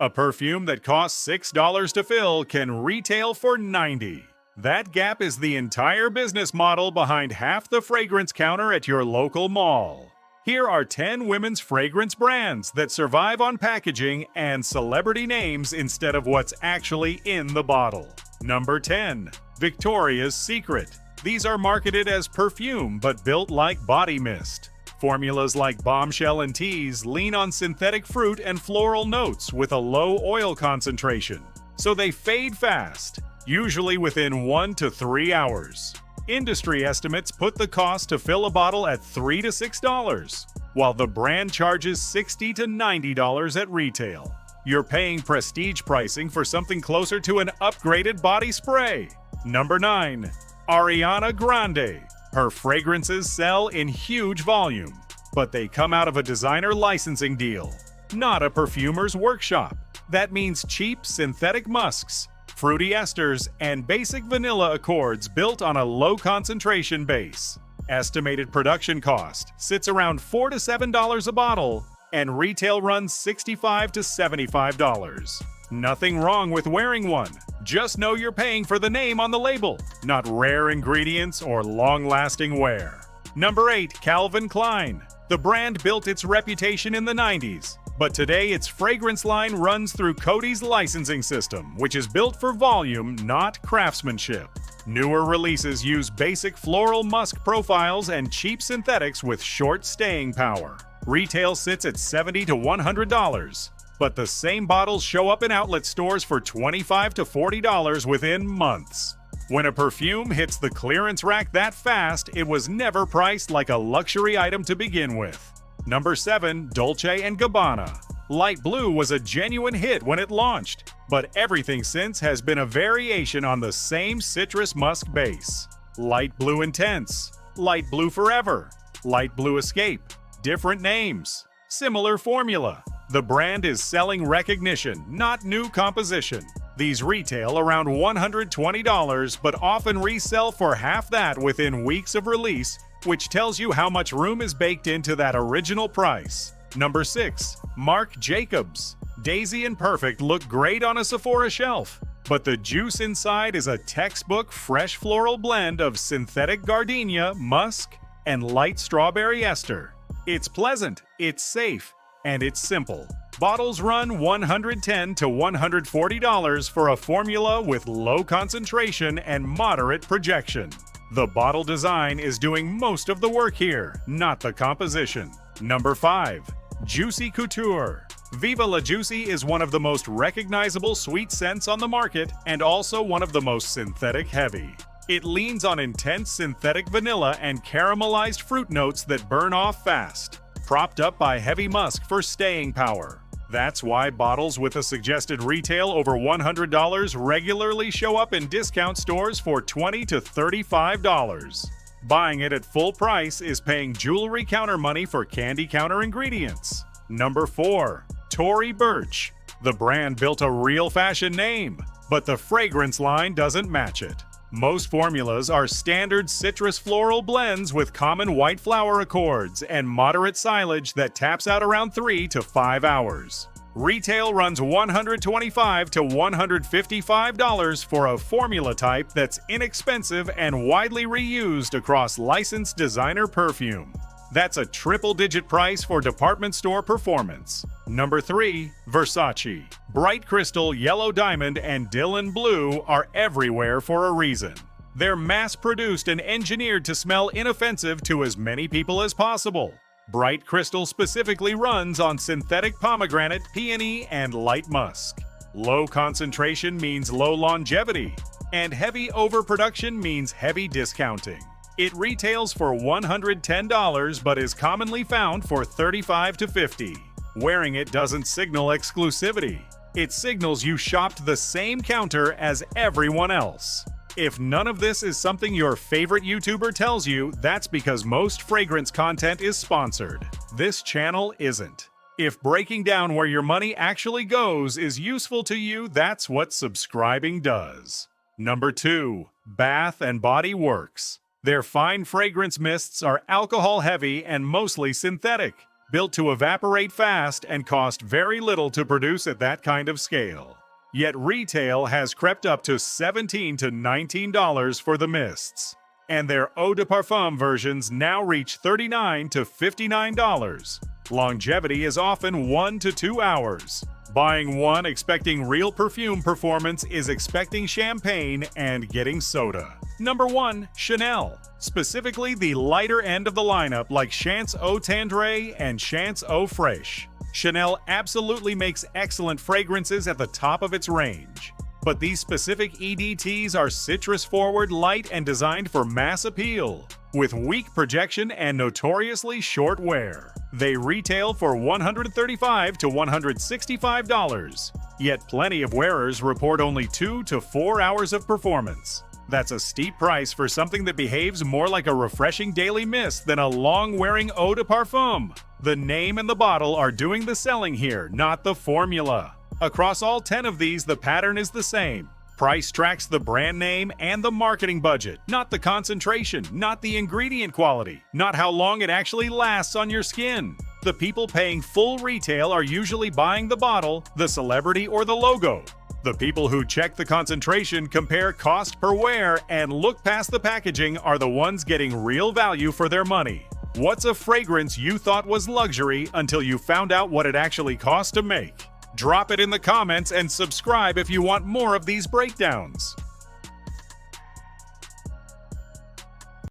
A perfume that costs $6 to fill can retail for $90. That gap is the entire business model behind half the fragrance counter at your local mall. Here are 10 women's fragrance brands that survive on packaging and celebrity names instead of what's actually in the bottle. Number 10. Victoria's Secret. These are marketed as perfume but built like body mist. Formulas like Bombshell and Tease lean on synthetic fruit and floral notes with a low oil concentration, so they fade fast, usually within 1 to 3 hours. Industry estimates put the cost to fill a bottle at $3 to $6, while the brand charges $60 to $90 at retail. You're paying prestige pricing for something closer to an upgraded body spray. Number 9. Ariana Grande. Her fragrances sell in huge volume, but they come out of a designer licensing deal, not a perfumer's workshop. That means cheap synthetic musks, fruity esters, and basic vanilla accords built on a low concentration base. Estimated production cost sits around $4 to $7 a bottle, and retail runs $65 to $75. Nothing wrong with wearing one. Just know you're paying for the name on the label, not rare ingredients or long-lasting wear. Number 8. Calvin Klein. The brand built its reputation in the 90s, but today its fragrance line runs through Coty's licensing system, which is built for volume, not craftsmanship. Newer releases use basic floral musk profiles and cheap synthetics with short staying power. Retail sits at $70 to $100. But the same bottles show up in outlet stores for $25 to $40 within months. When a perfume hits the clearance rack that fast, it was never priced like a luxury item to begin with. Number 7. Dolce and Gabbana. Light blue was a genuine hit when it launched, but everything since has been a variation on the same citrus musk base. Light blue intense, light blue forever, light blue escape, different names, similar formula. The brand is selling recognition, not new composition. These retail around $120, but often resell for half that within weeks of release, which tells you how much room is baked into that original price. Number 6. Marc Jacobs. Daisy and Perfect look great on a Sephora shelf, but the juice inside is a textbook fresh floral blend of synthetic gardenia, musk, and light strawberry ester. It's pleasant, it's safe, and it's simple. Bottles run $110 to $140 for a formula with low concentration and moderate projection. The bottle design is doing most of the work here, not the composition. Number 5. Juicy Couture. Viva La Juicy is one of the most recognizable sweet scents on the market and also one of the most synthetic heavy. It leans on intense synthetic vanilla and caramelized fruit notes that burn off fast, propped up by heavy musk for staying power. That's why bottles with a suggested retail over $100 regularly show up in discount stores for $20 to $35. Buying it at full price is paying jewelry counter money for candy counter ingredients. Number 4. Tory Burch. The brand built a real fashion name, but the fragrance line doesn't match it. Most formulas are standard citrus floral blends with common white flower accords and moderate silage that taps out around 3 to 5 hours. Retail runs $125 to $155 for a formula type that's inexpensive and widely reused across licensed designer perfume. That's a triple-digit price for department store performance. Number 3. Versace. Bright Crystal, Yellow Diamond, and Dylan Blue are everywhere for a reason. They're mass-produced and engineered to smell inoffensive to as many people as possible. Bright Crystal specifically runs on synthetic pomegranate, peony, and light musk. Low concentration means low longevity, and heavy overproduction means heavy discounting. It retails for $110 but is commonly found for $35 to $50. Wearing it doesn't signal exclusivity. It signals you shopped the same counter as everyone else. If none of this is something your favorite YouTuber tells you, that's because most fragrance content is sponsored. This channel isn't. If breaking down where your money actually goes is useful to you, that's what subscribing does. Number 2. Bath & Body Works. Their fine fragrance mists are alcohol-heavy and mostly synthetic. built to evaporate fast and cost very little to produce at that kind of scale. Yet retail has crept up to $17 to $19 for the mists, and their eau de parfum versions now reach $39 to $59. Longevity is often 1 to 2 hours. Buying one expecting real perfume performance is expecting champagne and getting soda. Number 1. Chanel. Specifically the lighter end of the lineup like Chance Eau Tendre and Chance Eau Fraîche. Chanel absolutely makes excellent fragrances at the top of its range. But these specific EDTs are citrus-forward, light, and designed for mass appeal, with weak projection and notoriously short wear. They retail for $135 to $165, yet plenty of wearers report only 2 to 4 hours of performance. That's a steep price for something that behaves more like a refreshing daily mist than a long-wearing eau de parfum. The name and the bottle are doing the selling here, not the formula. Across all 10 of these, the pattern is the same. Price tracks the brand name and the marketing budget, not the concentration, not the ingredient quality, not how long it actually lasts on your skin. The people paying full retail are usually buying the bottle, the celebrity, or the logo. The people who check the concentration, compare cost per wear, and look past the packaging are the ones getting real value for their money. What's a fragrance you thought was luxury until you found out what it actually cost to make? Drop it in the comments and subscribe if you want more of these breakdowns.